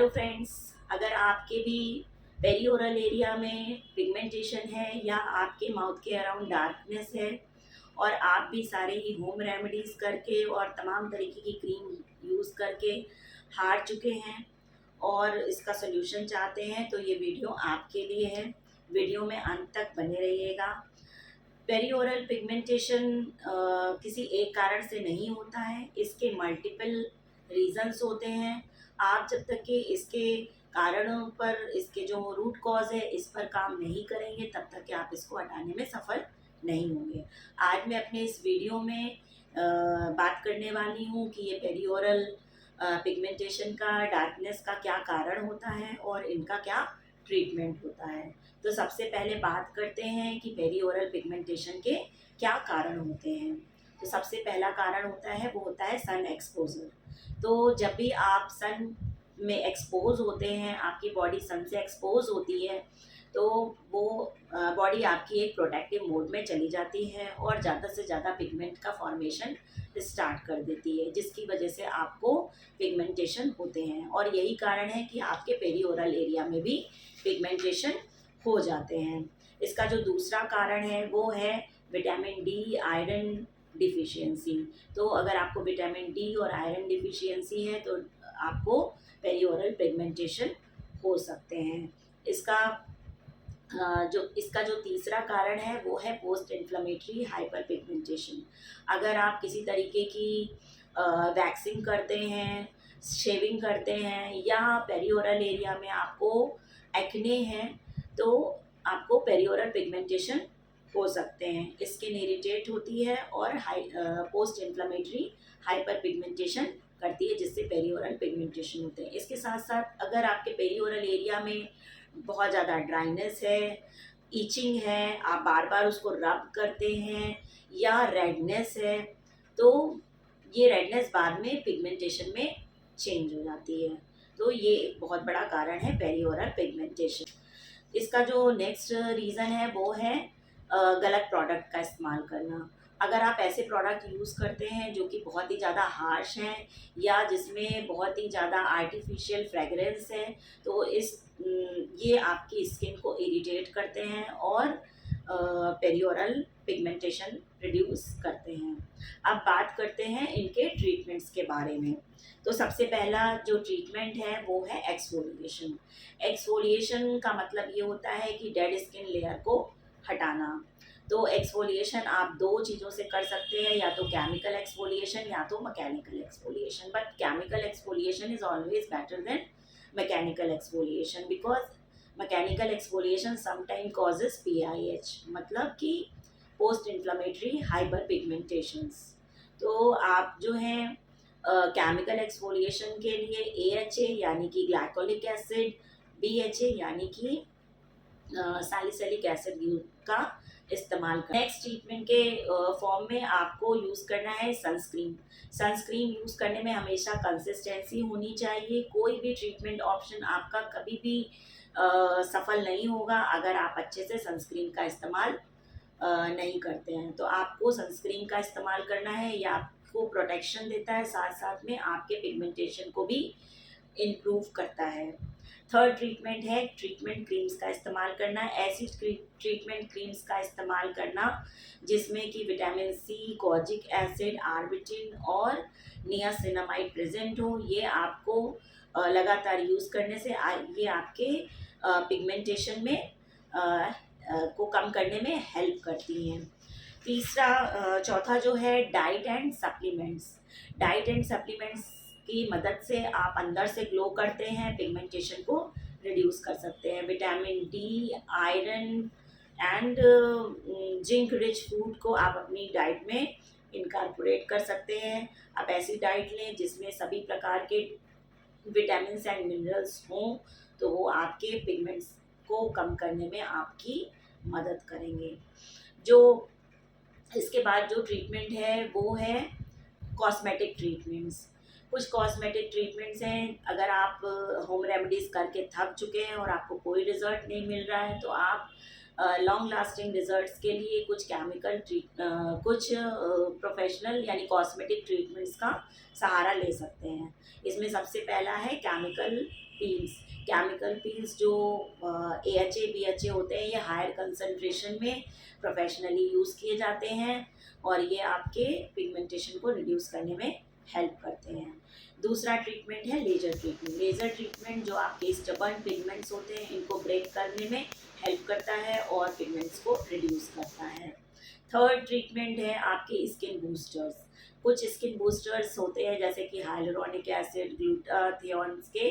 Hello friends, अगर आपके भी पेरिओरल एरिया में पिगमेंटेशन है या आपके माउथ के अराउंड डार्कनेस है और आप भी सारे ही होम रेमेडीज़ करके और तमाम तरीके की क्रीम यूज़ करके हार चुके हैं और इसका सल्यूशन चाहते हैं तो ये वीडियो आपके लिए है। वीडियो में अंत तक बने रहिएगा। पेरिओरल पिगमेंटेशन किसी एक कारण से नहीं होता है, इसके मल्टीपल रीजंस होते हैं। आप जब तक कि इसके कारणों पर, इसके जो रूट कॉज है इस पर काम नहीं करेंगे तब तक कि आप इसको हटाने में सफल नहीं होंगे। आज मैं अपने इस वीडियो में बात करने वाली हूँ कि ये पेरिओरल पिगमेंटेशन का, डार्कनेस का क्या कारण होता है और इनका क्या ट्रीटमेंट होता है। तो सबसे पहले बात करते हैं कि पेरिओरल पिगमेंटेशन के क्या कारण होते हैं। तो सबसे पहला कारण होता है, वो होता है सन एक्सपोजर। तो जब भी आप सन में एक्सपोज होते हैं, आपकी बॉडी सन से एक्सपोज होती है, तो वो बॉडी आपकी एक प्रोटेक्टिव मोड में चली जाती है और ज़्यादा से ज़्यादा पिगमेंट का फॉर्मेशन स्टार्ट कर देती है, जिसकी वजह से आपको पिगमेंटेशन होते हैं। और यही कारण है कि आपके पेरिओरल एरिया में भी पिगमेंटेशन हो जाते हैं। इसका जो दूसरा कारण है वो है विटामिन डी, आयरन डिफिशियंसी। तो अगर आपको विटामिन डी और आयरन डिफिशियंसी है तो आपको पेरिओरल पिगमेंटेशन हो सकते हैं। इसका जो तीसरा कारण है वो है पोस्ट इन्फ्लेमेटरी हाइपर पिगमेंटेशन। अगर आप किसी तरीके की वैक्सिंग करते हैं, शेविंग करते हैं या पेरिओरल एरिया में आपको एक्ने है तो आपको पेरिओरल पिगमेंटेशन हो सकते हैं। स्किन इरिटेट होती है और पोस्ट इन्फ्लेमेटरी हाइपर पिगमेंटेशन करती है, जिससे पेरिओरल पिगमेंटेशन होते हैं। इसके साथ साथ अगर आपके पेरिओरल एरिया में बहुत ज़्यादा ड्राइनेस है, ईचिंग है, आप बार बार उसको रब करते हैं या रेडनेस है, तो ये रेडनेस बाद में पिगमेंटेशन में चेंज हो जाती है। तो ये एक बहुत बड़ा कारण है पेरिओरल पिगमेंटेशन। इसका जो नेक्स्ट रीज़न है वो है गलत प्रोडक्ट का इस्तेमाल करना। अगर आप ऐसे प्रोडक्ट यूज़ करते हैं जो कि बहुत ही ज़्यादा हार्श हैं या जिसमें बहुत ही ज़्यादा आर्टिफिशियल फ्रेगरेंस है, तो ये आपकी स्किन को इरिटेट करते हैं और पेरिओरल पिगमेंटेशन रिड्यूस करते हैं। अब बात करते हैं इनके ट्रीटमेंट्स के बारे में। तो सबसे पहला जो ट्रीटमेंट है वो है एक्सफोलिएशन। एक्सफोलिएशन का मतलब ये होता है कि डेड स्किन लेयर को हटाना। तो एक्सफोलिएशन आप दो चीज़ों से कर सकते हैं, या तो केमिकल एक्सफोलिएशन या तो mechanical exfoliation. But chemical exfoliation is always better than mechanical exfoliation, because mechanical exfoliation sometime causes PIH, मतलब कि पोस्ट इन्फ्लेमेटरी हाइपर पिगमेंटेशंस। तो आप जो हैं केमिकल एक्सफोलिएशन के लिए AHA यानी कि ग्लाइकोलिक एसिड, BHA यानी कि सैलिसिलिक एसिड का इस्तेमाल कर। नेक्स्ट ट्रीटमेंट के फॉर्म में आपको यूज़ करना है सनस्क्रीन। सनस्क्रीन यूज़ करने में हमेशा कंसिस्टेंसी होनी चाहिए। कोई भी ट्रीटमेंट ऑप्शन आपका कभी भी सफल नहीं होगा अगर आप अच्छे से सनस्क्रीन का इस्तेमाल नहीं करते हैं। तो आपको सनस्क्रीन का इस्तेमाल करना है, या आपको प्रोटेक्शन देता है, साथ साथ में आपके पिगमेंटेशन को भी इम्प्रूव करता है। थर्ड ट्रीटमेंट है ट्रीटमेंट क्रीम्स का इस्तेमाल करना। ऐसी ट्रीटमेंट क्रीम्स का इस्तेमाल करना जिसमें कि vitamin C, kojic acid, arbutin और नियासिनामाइड प्रेजेंट हो। ये आपको लगातार यूज़ करने से ये आपके पिगमेंटेशन में को कम करने में हेल्प करती हैं। चौथा जो है diet and supplements. Diet and supplements की मदद से आप अंदर से ग्लो करते हैं, पिगमेंटेशन को रिड्यूस कर सकते हैं। Vitamin D, iron and zinc rich food को आप अपनी डाइट में इनकॉर्पोरेट कर सकते हैं। आप ऐसी डाइट लें जिसमें सभी प्रकार के विटामिन्स एंड मिनरल्स हों, तो वो आपके पिगमेंट्स को कम करने में आपकी मदद करेंगे। इसके बाद जो ट्रीटमेंट है वो है कॉस्मेटिक ट्रीटमेंट्स। कुछ कॉस्मेटिक ट्रीटमेंट्स हैं, अगर आप होम रेमेडीज़ करके थक चुके हैं और आपको कोई रिजल्ट नहीं मिल रहा है तो आप लॉन्ग लास्टिंग रिजल्ट्स के लिए कुछ प्रोफेशनल यानी कॉस्मेटिक ट्रीटमेंट्स का सहारा ले सकते हैं। इसमें सबसे पहला है केमिकल पील्स। केमिकल पील्स जो AHA BHA होते हैं, ये हायर कंसंट्रेशन में प्रोफेशनली यूज़ किए जाते हैं और ये आपके पिगमेंटेशन को रिड्यूस करने में हेल्प करते हैं। दूसरा ट्रीटमेंट है लेज़र ट्रीटमेंट। लेज़र ट्रीटमेंट जो आपके स्टबर्न पिगमेंट्स होते हैं इनको ब्रेक करने में हेल्प करता है और पिगमेंट्स को रिड्यूस करता है। थर्ड ट्रीटमेंट है आपके स्किन बूस्टर्स। कुछ स्किन बूस्टर्स होते हैं जैसे कि हाइलुरोनिक एसिड, ग्लूटाथियोन्स के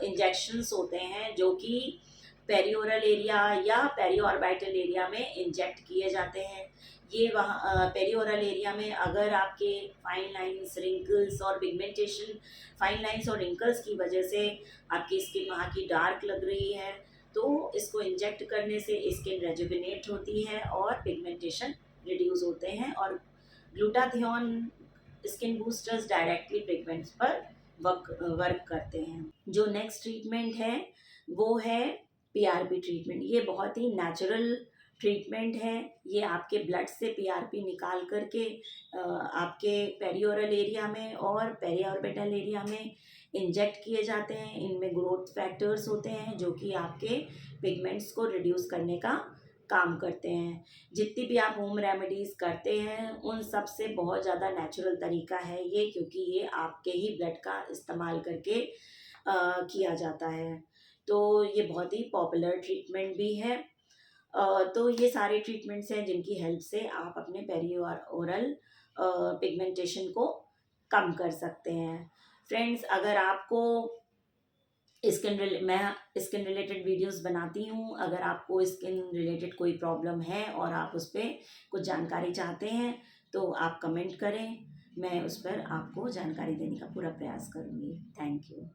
इंजेक्शंस होते हैं जो कि पेरिओरल एरिया या पेरिऑर्बिटल एरिया में इंजेक्ट किए जाते हैं। ये वहाँ पेरिओरल एरिया में अगर आपके फाइन लाइंस, रिंकल्स और पिगमेंटेशन, फाइन लाइंस और रिंकल्स की वजह से आपकी स्किन वहाँ की डार्क लग रही है तो इसको इंजेक्ट करने से स्किन रेजुविनेट होती है और पिगमेंटेशन रिड्यूस होते हैं। और glutathione skin boosters directly pigments पर वर्क करते हैं। जो नेक्स्ट ट्रीटमेंट है वो है PRP ट्रीटमेंट। ये बहुत ही नेचुरल ट्रीटमेंट है। ये आपके ब्लड से PRP निकाल करके आपके पेरिओरल एरिया में और पेरिऑर्बिटल एरिया में इंजेक्ट किए जाते हैं। इनमें ग्रोथ फैक्टर्स होते हैं जो कि आपके पिगमेंट्स को रिड्यूस करने का काम करते हैं। जितनी भी आप होम रेमेडीज़ करते हैं उन सब से बहुत ज़्यादा नेचुरल तरीका है ये, क्योंकि ये आपके ही ब्लड का इस्तेमाल करके किया जाता है। तो ये बहुत ही पॉपुलर ट्रीटमेंट भी है। तो ये सारे ट्रीटमेंट्स हैं जिनकी हेल्प से आप अपने पेरिओरल पिगमेंटेशन को कम कर सकते हैं। फ्रेंड्स, अगर आपको मैं स्किन रिलेटेड वीडियोस बनाती हूँ, अगर आपको स्किन रिलेटेड कोई प्रॉब्लम है और आप उस पर कुछ जानकारी चाहते हैं तो आप कमेंट करें, मैं उस पर आपको जानकारी देने का पूरा प्रयास करूँगी। Thank you.